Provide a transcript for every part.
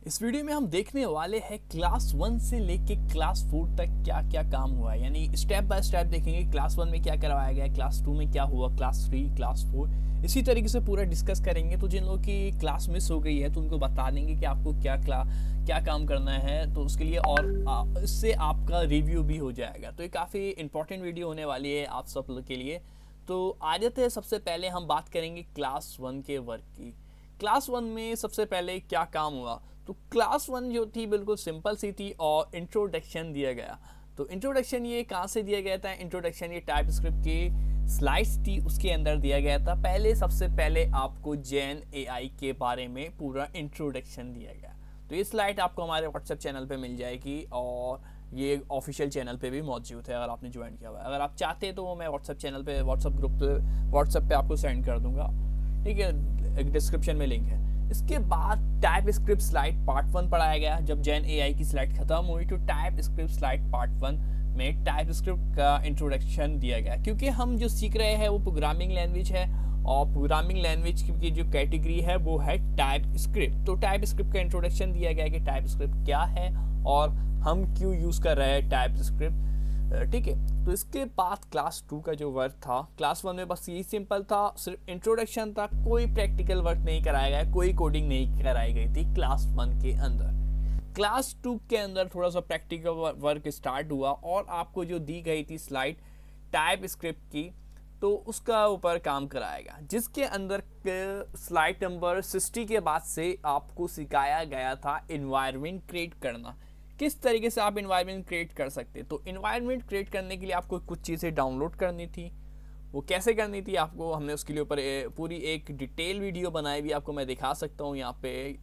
इस वीडियो में हम देखने वाले हैं क्लास 1 से लेके क्लास 4 तक क्या क्या काम हुआ है, यानी स्टेप बाय स्टेप देखेंगे क्लास 1 में क्या करवाया गया, क्लास 2 में क्या हुआ, क्लास 3, क्लास 4 इसी तरीके से पूरा डिस्कस करेंगे। तो जिन लोगों की क्लास मिस हो गई है तो उनको बता देंगे कि आपको क्या काम करना है, तो उसके लिए और इससे आपका रिव्यू भी हो जाएगा। तो ये काफ़ी इंपॉर्टेंट वीडियो होने वाली है आप सब लोग के लिए। तो आ जाते हैं, सबसे पहले हम बात करेंगे क्लास 1 के वर्क की। क्लास 1 में सबसे पहले क्या काम हुआ, तो क्लास 1 जो थी बिल्कुल सिंपल सी थी और इंट्रोडक्शन दिया गया। तो इंट्रोडक्शन ये कहाँ से दिया गया था, इंट्रोडक्शन ये टाइप स्क्रिप्ट की स्लाइड्स थी उसके अंदर दिया गया था। सबसे पहले आपको जेन एआई के बारे में पूरा इंट्रोडक्शन दिया गया। तो ये स्लाइड आपको हमारे व्हाट्सएप चैनल पे मिल जाएगी और ये ऑफिशियल चैनल पे भी मौजूद है अगर आपने ज्वाइन किया हुआ है। अगर आप चाहते हैं तो वो मैं व्हाट्सएप चैनल पे, व्हाट्सएप ग्रुप पे, व्हाट्सएप पे आपको सेंड कर दूंगा, ठीक है, एक डिस्क्रिप्शन में लिंक है। इसके बाद टाइप स्क्रिप्ट स्लाइड पार्ट 1 पढ़ाया गया। जब जेन एआई की स्लाइड खत्म हुई तो टाइप स्क्रिप्ट स्लाइड पार्ट 1 में टाइप स्क्रिप्ट का इंट्रोडक्शन दिया गया, क्योंकि हम जो सीख रहे हैं वो प्रोग्रामिंग लैंग्वेज है और प्रोग्रामिंग लैंग्वेज की जो कैटेगरी है वो है टाइप स्क्रिप्ट। तो टाइप स्क्रिप्ट का इंट्रोडक्शन दिया गया कि टाइप स्क्रिप्ट क्या है और हम क्यों यूज़ कर रहे हैं टाइप स्क्रिप्ट, ठीक है। तो इसके बाद क्लास 2 का जो वर्क था, क्लास 1 में बस यही सिंपल था, सिर्फ इंट्रोडक्शन था, कोई प्रैक्टिकल वर्क नहीं कराया गया, कोई कोडिंग नहीं कराई गई थी क्लास 1 के अंदर। क्लास 2 के अंदर थोड़ा सा प्रैक्टिकल वर्क स्टार्ट हुआ और आपको जो दी गई थी स्लाइड टाइप स्क्रिप्ट की, तो उसका ऊपर काम कराया गया, जिसके अंदर स्लाइड नंबर 60 के बाद से आपको सिखाया गया था इन्वायरमेंट क्रिएट करना। किस तरीके से आप इन्वायरमेंट क्रिएट कर सकते। तो इन्वायरमेंट क्रिएट करने के लिए आपको कुछ चीज़ें डाउनलोड करनी थी। वो कैसे करनी थी आपको, हमने उसके लिए ऊपर पूरी एक डिटेल वीडियो बनाई हुई, आपको मैं दिखा सकता हूँ यहाँ पे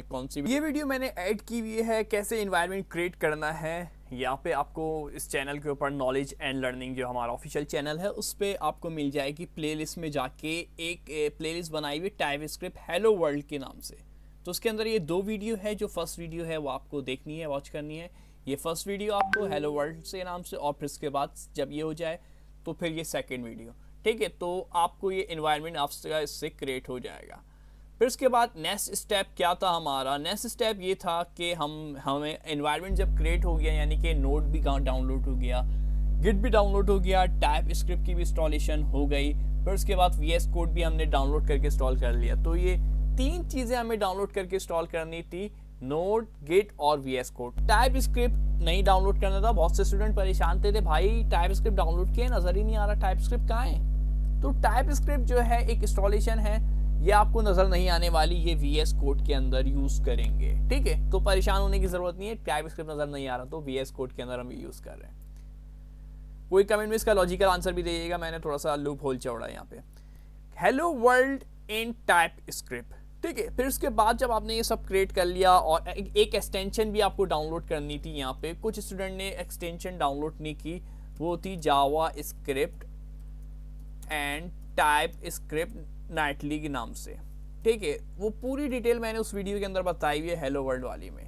कौन सी ये वीडियो मैंने ऐड की हुई है, कैसे इन्वायरमेंट क्रिएट करना है। यहाँ पे आपको इस चैनल के ऊपर नॉलेज एंड लर्निंग जो हमारा ऑफिशियल चैनल है उस पर आपको मिल जाएगी। प्लेलिस्ट में जाके एक प्लेलिस्ट बनाई हुई टाइप स्क्रिप्ट हेलो वर्ल्ड के नाम से। तो उसके अंदर ये 2 वीडियो है। जो फर्स्ट वीडियो है वो आपको देखनी है, वॉच करनी है। ये फर्स्ट वीडियो आपको हेलो वर्ल्ड से नाम से, और फिर उसके बाद जब ये हो जाए तो फिर ये सेकंड वीडियो, ठीक है। तो आपको ये इन्वायरमेंट आपसे इससे क्रिएट हो जाएगा। फिर उसके बाद नेक्स्ट स्टेप क्या था हमारा, नेक्स्ट स्टेप ये था कि हमें इन्वायरमेंट जब क्रिएट हो गया, यानी कि नोड भी डाउनलोड हो गया, गिट भी डाउनलोड हो गया, टाइप स्क्रिप्ट की भी इंस्टॉलेशन हो गई, फिर उसके बाद वीएस कोड भी हमने डाउनलोड करके इंस्टॉल कर लिया। तो ये 3 चीज़ें हमें डाउनलोड करके इंस्टॉल करनी थी, नोड, गिट और वीएस कोड। टाइप स्क्रिप्ट नहीं डाउनलोड करना था। बहुत से स्टूडेंट परेशान थे भाई टाइप स्क्रिप्ट डाउनलोड किए, नज़र ही नहीं आ रहा टाइप स्क्रिप्ट कहाँ है। तो टाइप स्क्रिप्ट जो है एक इंस्टॉलेशन है, ये आपको नज़र नहीं आने वाली, ये वीएस कोड के अंदर यूज़ करेंगे, ठीक है। तो परेशान होने की ज़रूरत नहीं है, टाइप स्क्रिप्ट नज़र नहीं आ रहा तो वीएस कोड के अंदर हम यूज़ कर रहे हैं। कोई कमेंट में इसका लॉजिकल आंसर भी दीजिएगा, मैंने थोड़ा सा लूप होल छोड़ा यहाँ पे। Hello world in type script, ठीक है। फिर उसके बाद जब आपने ये सब क्रिएट कर लिया और एक एक्सटेंशन भी आपको डाउनलोड करनी थी। यहाँ पे कुछ स्टूडेंट ने एक्सटेंशन डाउनलोड नहीं की, वो थी JavaScript and TypeScript nightly के नाम से, ठीक है। वो पूरी डिटेल मैंने उस वीडियो के अंदर बताई हुई है हेलो वर्ल्ड वाली में,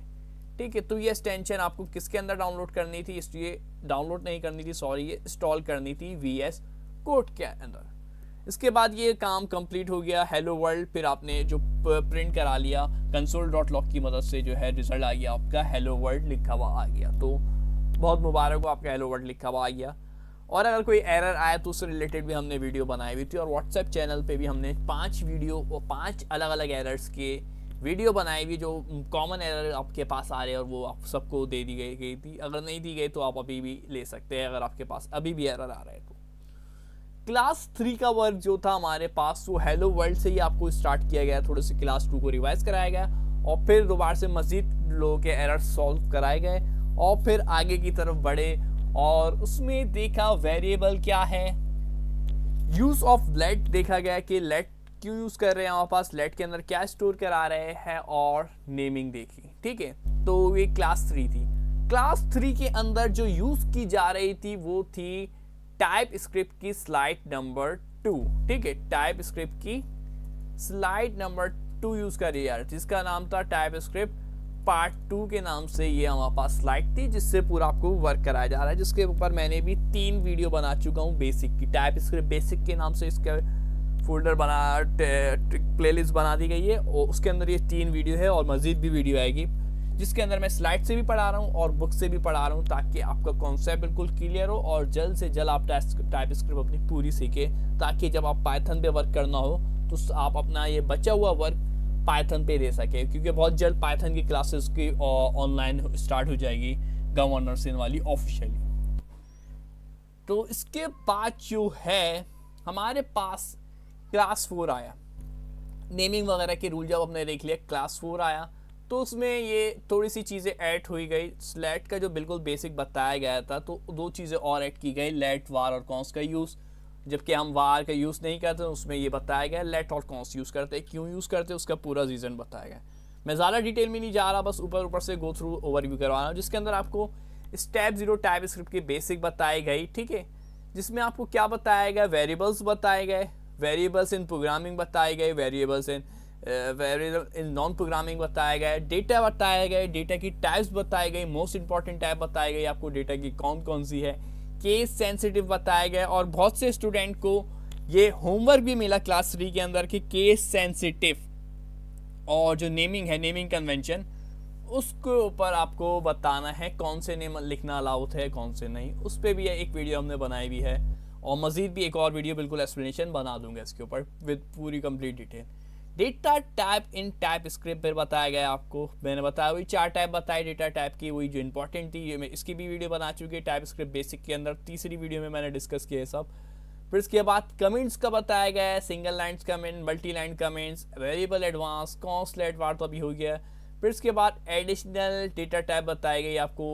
ठीक है। तो ये एक्सटेंशन आपको किसके अंदर डाउनलोड करनी थी, इसलिए डाउनलोड नहीं करनी थी, सॉरी, ये इंस्टॉल करनी थी वीएस कोड के अंदर। इसके बाद ये काम कंप्लीट हो गया हेलो वर्ल्ड। फिर आपने जो प्रिंट करा लिया console.log की मदद से, जो है रिजल्ट आ गया आपका हेलो वर्ल्ड लिखा हुआ आ गया। तो बहुत मुबारक हो, आपका हेलो वर्ल्ड लिखा हुआ आ गया। और अगर कोई एरर आया तो उससे रिलेटेड भी हमने वीडियो बनाई हुई थी और व्हाट्सएप चैनल पे भी हमने 5 वीडियो और 5 अलग अलग एरर्स के वीडियो बनाई हुई, जो कॉमन एरर आपके पास आ रहे हैं और वो आप सबको दे दी गई थी। अगर नहीं दी गई तो आप अभी भी ले सकते हैं, अगर आपके पास अभी भी एरर आ रहा है तो। क्लास 3 का वर्क जो था हमारे पास, वो हेलो वर्ल्ड से ही आपको स्टार्ट किया गया, थोड़े से क्लास 2 को रिवाइज कराया गया और फिर दोबारा से मजीद लोगों के एरर सॉल्व कराए गए और फिर आगे की तरफ बढ़े और उसमें देखा वेरिएबल क्या है, यूज ऑफ लेट देखा गया कि लेट क्यों यूज कर रहे हैं हमारे पास, लेट के अंदर क्या स्टोर करा रहे हैं, और नेमिंग देखी, ठीक है। तो ये क्लास 3 थी। क्लास 3 के अंदर जो यूज की जा रही थी वो थी टाइप स्क्रिप्ट की स्लाइड नंबर 2, ठीक है। टाइप स्क्रिप्ट की स्लाइड नंबर 2 यूज कर रही है, जिसका नाम था टाइप स्क्रिप्ट पार्ट 2 के नाम से ये हमारे पास स्लाइड थी, जिससे पूरा आपको वर्क कराया जा रहा है, जिसके ऊपर मैंने भी 3 वीडियो बना चुका हूँ बेसिक की। टाइप स्क्रिप्ट बेसिक के नाम से इसका फोल्डर बना प्लेलिस्ट बना दी गई है और उसके अंदर ये 3 वीडियो है और मज़ीद भी वीडियो आएगी जिसके अंदर मैं स्लाइड से भी पढ़ा रहा हूँ और बुक से भी पढ़ा रहा हूँ ताकि आपका कॉन्सेप्ट बिल्कुल क्लियर हो और जल्द से जल्द आप टाइप स्क्रिप्ट अपनी पूरी सीखें ताकि जब आप पाइथन पे वर्क करना हो तो आप अपना ये बचा हुआ वर्क पाइथन पे दे सके, क्योंकि बहुत जल्द पाइथन की क्लासेस की ऑनलाइन स्टार्ट हो जाएगी गवर्नर सिंह वाली ऑफिशियली। तो इसके बाद जो है हमारे पास क्लास 4 आया, नेमिंग वगैरह के रूल जब हमने देख लिया क्लास 4 आया तो उसमें ये थोड़ी सी चीज़ें ऐड हुई गई। स्लेट का जो बिल्कुल बेसिक बताया गया था तो 2 चीज़ें और ऐड की गई, लेट वार और कॉन्स का यूज़, जबकि हम वार का यूज़ नहीं करते उसमें ये बताया गया लेट और कॉन्स यूज़ करते हैं, क्यों यूज़ करते हैं उसका पूरा रीज़न बताया गया। मैं ज़्यादा डिटेल में नहीं जा रहा, बस ऊपर से गो थ्रू ओवरव्यू करवा रहा हूँ जिसके अंदर आपको स्टेप 0 टाइप स्क्रिप्ट की बेसिक बताई गई, ठीक है, जिसमें आपको क्या बताया गया, वेरिएबल्स बताए गए, वेरिएबल्स इन प्रोग्रामिंग बताए गए, वेरिएबल्स इन नॉन प्रोग्रामिंग बताया गया, डेटा बताया गया, डेटा की टाइप्स बताई गई, मोस्ट इंपॉर्टेंट टाइप बताई गई आपको डेटा की कौन कौन सी है, केस सेंसिटिव बताया गया। और बहुत से स्टूडेंट को ये होमवर्क भी मिला क्लास 3 के अंदर कि केस सेंसिटिव और जो नेमिंग है, नेमिंग कन्वेंशन, उसके ऊपर आपको बताना है कौन से नेम लिखना अलाउड है कौन से नहीं। उस पर भी एक वीडियो हमने बनाई हुई है और मज़ीद भी एक और वीडियो बिल्कुल एक्सप्लेनेशन बना दूंगा इसके ऊपर विद पूरी complete detail. Data type in type script पर बताया गया आपको, मैंने बताया वही 4 टाइप बताए डेटा टाइप की, वही जो इंपॉर्टेंट थी, ये मैं इसकी भी वीडियो बना चुकी है टाइप स्क्रिप्ट बेसिक के अंदर, तीसरी वीडियो में मैंने डिस्कस किया है सब। फिर इसके बाद कमेंट्स का बताया गया है, single line comment, multi line comments, variable advance, constant var तो अभी हो गया। फिर इसके बाद एडिशनल डेटा टाइप बताई गई आपको,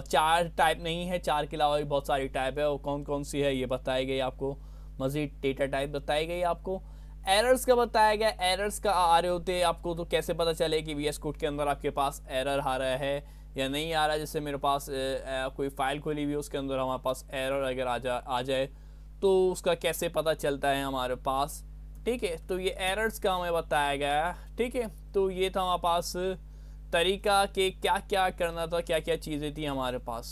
4 टाइप नहीं है, 4 के अलावा भी बहुत सारी टाइप है और कौन कौन सी है ये बताई गई आपको, मज़ीद डेटा टाइप बताई गई आपको। एरर्स का बताया गया, एरर्स का आ रहे होते आपको तो कैसे पता चले कि VS कोड के अंदर आपके पास एरर आ रहा है या नहीं आ रहा है। जैसे मेरे पास कोई फाइल खोली हुई है उसके अंदर हमारे पास एरर अगर आ जाए तो उसका कैसे पता चलता है हमारे पास, ठीक है। तो ये एरर्स का हमें बताया गया, ठीक है। तो ये था हमारे पास तरीका कि क्या क्या करना था, क्या क्या चीज़ें थी हमारे पास,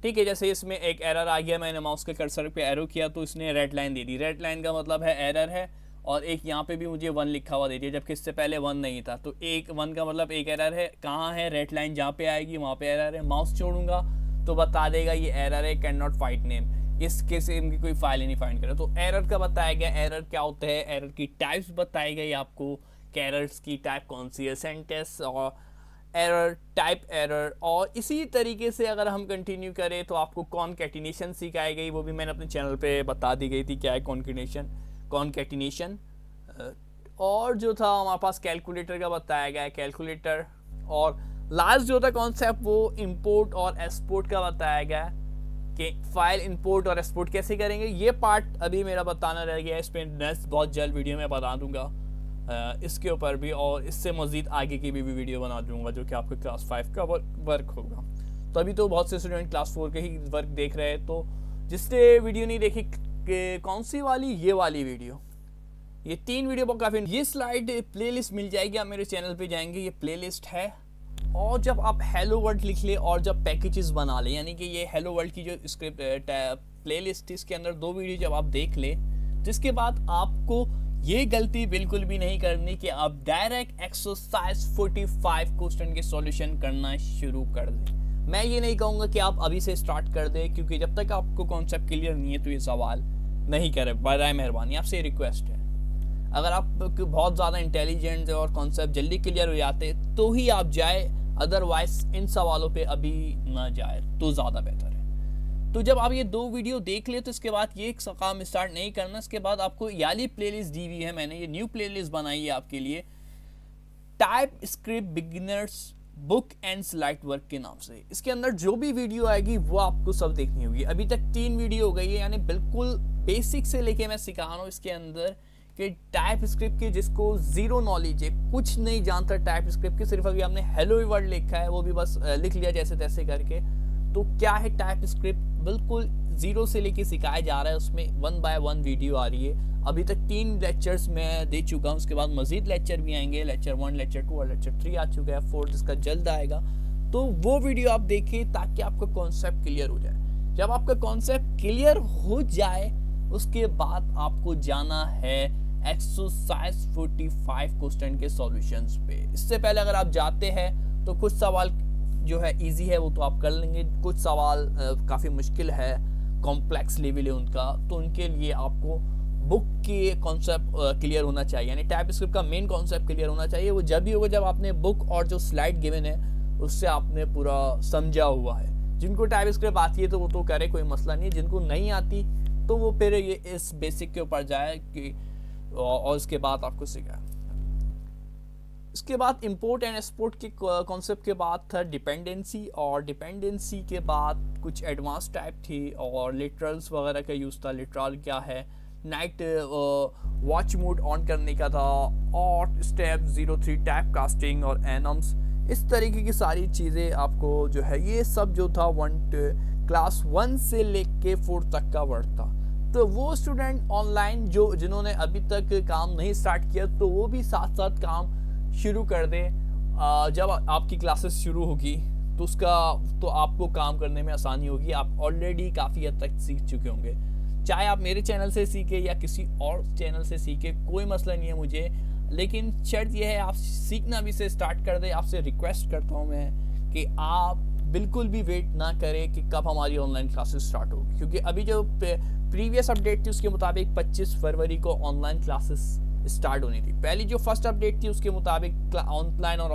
ठीक है। जैसे इसमें एक एरर आ गया, मैंने माउस के कर्सर पे एरो किया तो इसने रेड लाइन दे दी, रेड लाइन का मतलब है एरर है, और एक यहाँ पे भी मुझे 1 लिखा हुआ दे दिया जबकि इससे पहले 1 नहीं था। तो एक 1 का मतलब एक एरर है, कहाँ है, रेड लाइन जहाँ पे आएगी वहाँ पे एरर है। माउस छोड़ूंगा तो बता देगा ये एरर है, कैन नॉट फाइंड नेम, इस केस इनकी कोई फाइल ही नहीं फाइंड करे। तो एरर का बताया गया, एरर क्या होता है, एरर की टाइप्स बताई गई आपको कि एरर्स की टाइप कौन सी है, सेंटेंस और एरर, टाइप एरर। और इसी तरीके से अगर हम कंटिन्यू करें तो आपको कॉनकैटिनेशन सिखाई गई, वो भी मैंने अपने चैनल पे बता दी गई थी क्या है कॉनकैटिनेशन। और जो था हमारे पास कैलकुलेटर का बताया गया है, कैलकुलेटर। और लास्ट जो था कॉन्सेप्ट वो इंपोर्ट और एक्सपोर्ट का बताया गया कि फाइल इंपोर्ट और एक्सपोर्ट कैसे करेंगे। ये पार्ट अभी मेरा बताना रह गया है, इस पर नेक्स्ट बहुत जल्द वीडियो में बता दूंगा इसके ऊपर भी, और इससे मज़ीद आगे की भी वीडियो बना दूंगा जो कि आपके क्लास 5 का वर्क होगा। तो अभी तो बहुत से स्टूडेंट क्लास 4 के ही वर्क देख रहे हैं, तो जिसने वीडियो नहीं देखी कौन सी वाली, ये वाली वीडियो, ये 3 वीडियो बहुत काफ़ी। ये स्लाइड प्लेलिस्ट मिल जाएगी, आप मेरे चैनल पे जाएंगे, ये प्लेलिस्ट है। और जब आप हेलो वर्ल्ड लिख ले और जब पैकेजेस बना ले, यानी कि ये हेलो वर्ल्ड की जो स्क्रिप्ट प्लेलिस्ट इसके अंदर 2 वीडियो जब आप देख ले, जिसके बाद आपको ये गलती बिल्कुल भी नहीं करनी कि आप डायरेक्ट एक्सरसाइज 45 क्वेश्चन के सॉल्यूशन करना शुरू कर दें। मैं ये नहीं कहूँगा कि आप अभी से स्टार्ट कर दें, क्योंकि जब तक आपको कॉन्सेप्ट क्लियर नहीं है तो ये सवाल नहीं करें, बराए मेहरबानी आपसे रिक्वेस्ट है। अगर आप बहुत ज़्यादा इंटेलिजेंट और कॉन्सेप्ट जल्दी क्लियर हो जाते तो ही आप जाए, अदरवाइज इन सवालों पे अभी ना जाए तो ज़्यादा बेहतर है। तो जब आप ये 2 वीडियो देख ले तो इसके बाद ये काम स्टार्ट नहीं करना, इसके बाद आपको याली प्लेलिस्ट दी हुई है, मैंने ये न्यू प्लेलिस्ट बनाई है आपके लिए, type script beginners book and slide work के नाम से। इसके अंदर जो भी वीडियो आएगी वो आपको सब देखनी होगी। अभी तक 3 वीडियो हो गई है, यानी बिल्कुल बेसिक से लेके मैं सिखा रहा हूँ इसके अंदर कि टाइप स्क्रिप्ट की जिसको जीरो नॉलेज है, कुछ नहीं जानता टाइप स्क्रिप्ट की, सिर्फ अभी हमने हेलो वर्ड लिखा है वो भी बस लिख लिया जैसे तैसे करके, तो क्या है टाइप स्क्रिप्ट बिल्कुल जीरो से लेके सिखाया जा रहा है। उसमें 1 बाय 1 वीडियो आ रही है। अभी तक 3 लेक्चर्स मैं दे चुका हूँ, उसके बाद मजीद लेक्चर भी आएंगे, लेक्चर 1, लेक्चर 2 और लेक्चर 3 आ चुका है, 4 इसका जल्द आएगा। तो वो वीडियो आप देखिए ताकि आपका कॉन्सेप्ट क्लियर हो जाए। जब आपका कॉन्सेप्ट क्लियर हो जाए उसके बाद आपको जाना है एक्सरसाइज 45 क्वेश्चन के सॉल्यूशंस पे। इससे पहले अगर आप जाते हैं तो कुछ सवाल जो है इजी है वो तो आप कर लेंगे, कुछ सवाल काफ़ी मुश्किल है, कॉम्प्लेक्स लेवल है उनका, तो उनके लिए आपको बुक के कॉन्सेप्ट क्लियर होना चाहिए, यानी टाइप स्क्रिप्ट का मेन कॉन्सेप्ट क्लियर होना चाहिए। वो जब भी होगा जब आपने बुक और जो स्लाइड गिवन है उससे आपने पूरा समझा हुआ है। जिनको टाइप स्क्रिप्ट आती है तो वो तो करे, कोई मसला नहीं है। जिनको नहीं आती तो वो फिर ये इस बेसिक के ऊपर जाए कि और उसके बाद आपको सिखाए। इसके बाद इंपोर्ट एंड एक्सपोर्ट के कॉन्सेप्ट के बाद था डिपेंडेंसी, और डिपेंडेंसी के बाद कुछ एडवांस टाइप थी और लिटरल्स वगैरह का यूज़ था। लिटरल क्या है, नाइट वॉच मोड ऑन करने का था, और स्टेप 03 टाइप कास्टिंग और एनम्स, इस तरीके की सारी चीज़ें आपको जो है ये सब जो था क्लास 1 से लेके 4 तक का वर्ड था। तो वो स्टूडेंट ऑनलाइन जिन्होंने अभी तक काम नहीं स्टार्ट किया तो वो भी साथ साथ काम शुरू कर दे। जब आपकी क्लासेस शुरू होगी तो आपको काम करने में आसानी होगी। आप ऑलरेडी काफ़ी हद तक सीख चुके होंगे, चाहे आप मेरे चैनल से सीखे या किसी और चैनल से सीखे, कोई मसला नहीं है मुझे, लेकिन शर्त यह है आप सीखना भी से स्टार्ट कर दे। आपसे रिक्वेस्ट करता हूँ मैं कि आप बिल्कुल भी वेट ना करें कि कब हमारी ऑनलाइन क्लासेस स्टार्ट होगी, क्योंकि अभी जो प्रीवियस अपडेट थी उसके मुताबिक 25 फरवरी को ऑनलाइन क्लासेस स्टार्ट होनी थी। पहली जो फर्स्ट अपडेट थी उसके मुताबिक ऑनलाइन और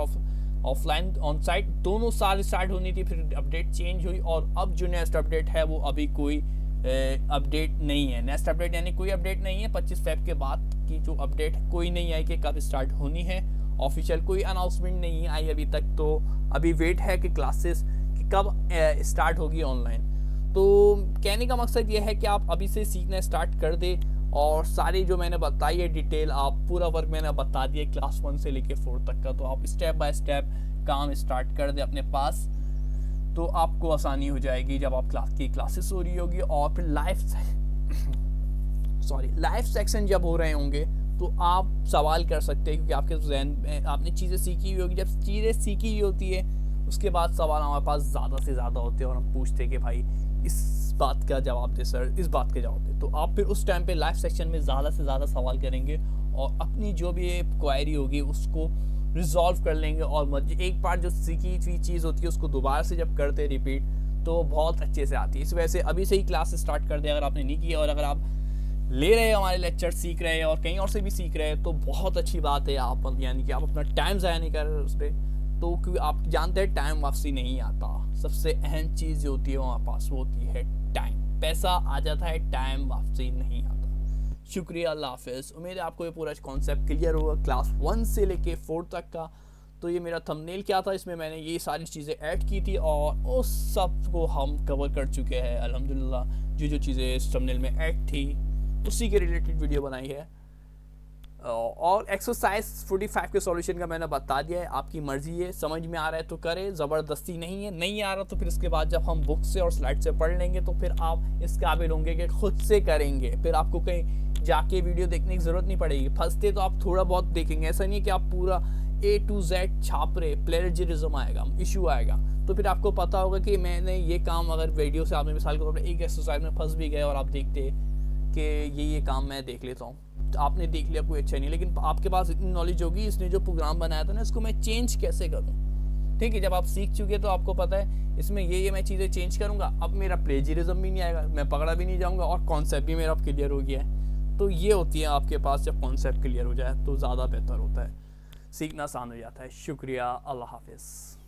ऑफलाइन ऑन साइट दोनों साल स्टार्ट होनी थी, फिर अपडेट चेंज हुई और अब जो नेक्स्ट अपडेट है वो अभी कोई अपडेट नहीं है। नेक्स्ट अपडेट यानी कोई अपडेट नहीं है। 25 फेब के बाद की जो अपडेट कोई नहीं आई कि कब स्टार्ट होनी है। ऑफिशियल कोई अनाउंसमेंट नहीं आई अभी तक, तो अभी वेट है कि क्लासेस कि कब स्टार्ट होगी ऑनलाइन। तो कहने का मकसद ये है कि आप अभी से सीखना स्टार्ट कर दे, और सारी जो मैंने बताई है डिटेल, आप पूरा वर्क मैंने बता दिया क्लास 1 से लेके 4 तक का, तो आप स्टेप बाय स्टेप काम स्टार्ट कर दे अपने पास, तो आपको आसानी हो जाएगी जब आप क्लासेस हो रही होगी। और फिर लाइव सेक्शन जब हो रहे होंगे तो आप सवाल कर सकते हैं, क्योंकि आपके जहन में आपने चीज़ें सीखी हुई होगी। जब चीज़ें सीखी हुई होती है उसके बाद सवाल हमारे पास ज़्यादा से ज़्यादा होते हैं और हम पूछते हैं कि भाई इस बात का जवाब दे सर, इस बात का जवाब दे। तो आप फिर उस टाइम पे लाइव सेक्शन में ज़्यादा से ज़्यादा सवाल करेंगे और अपनी जो भी क्वायरी होगी उसको रिजॉल्व कर लेंगे, और एक बार जो सीखी हुई चीज़ होती है उसको दोबारा से जब करते रिपीट तो बहुत अच्छे से आती है। इस वजह से अभी से ही क्लास स्टार्ट कर दे अगर आपने नहीं किया, और अगर आप ले रहे हैं हमारे लेक्चर सीख रहे हैं और कहीं और से भी सीख रहे हैं तो बहुत अच्छी बात है। आप यानी कि आप अपना टाइम ज़ाया नहीं कर रहे उस पर, तो क्योंकि आप जानते हैं टाइम वापसी नहीं आता। सबसे अहम चीज़ जो होती है हमारे पास वो होती है टाइम। पैसा आ जाता है, टाइम वापसी नहीं आता। शुक्रिया, अल्लाह हाफिज़। उम्मीद है आपको ये पूरा कॉन्सेप्ट क्लियर होगा क्लास 1 से लेके 4 तक का। तो ये मेरा थंबनेल क्या था, इसमें मैंने ये सारी चीज़ें ऐड की थी और उस सब को हम कवर कर चुके हैं अल्हम्दुलिल्लाह। जो चीज़ें इस थंबनेल में ऐड थी उसी के रिलेटेड वीडियो बनाई है। और एक्सरसाइज 45 के सॉल्यूशन का मैंने बता दिया है, आपकी मर्जी है, समझ में आ रहा है तो करें, ज़बरदस्ती नहीं है। नहीं आ रहा तो फिर इसके बाद जब हम बुक से और स्लाइड से पढ़ लेंगे तो फिर आप इस काबिल होंगे कि खुद से करेंगे। फिर आपको कहीं जाके वीडियो देखने की ज़रूरत नहीं पड़ेगी। फंसते तो आप थोड़ा बहुत देखेंगे, ऐसा नहीं है कि आप पूरा A to Z छाप रहे, प्लेजरिज्म आएगा, इशू आएगा। तो फिर आपको पता होगा कि मैंने ये काम, अगर वीडियो से आपने मिसाल के तौर पर एक एक्सरसाइज में फंस भी गए और आप देखते कि ये काम मैं देख लेता हूँ, तो आपने देख लिया, कोई अच्छा नहीं, लेकिन आपके पास इतनी नॉलेज होगी इसने जो प्रोग्राम बनाया था ना इसको मैं चेंज कैसे करूँ। ठीक है, जब आप सीख चुके तो आपको पता है इसमें ये मैं चीज़ें चेंज करूँगा, अब मेरा प्लेजरिज्म भी नहीं आएगा, मैं पकड़ा भी नहीं जाऊँगा और कॉन्सेप्ट भी मेरा अब क्लियर हो गया है। तो ये होती है आपके पास, जब कॉन्सेप्ट क्लियर हो जाए तो ज़्यादा बेहतर होता है, सीखना आसान हो जाता है। शुक्रिया, अल्लाह हाफिज़।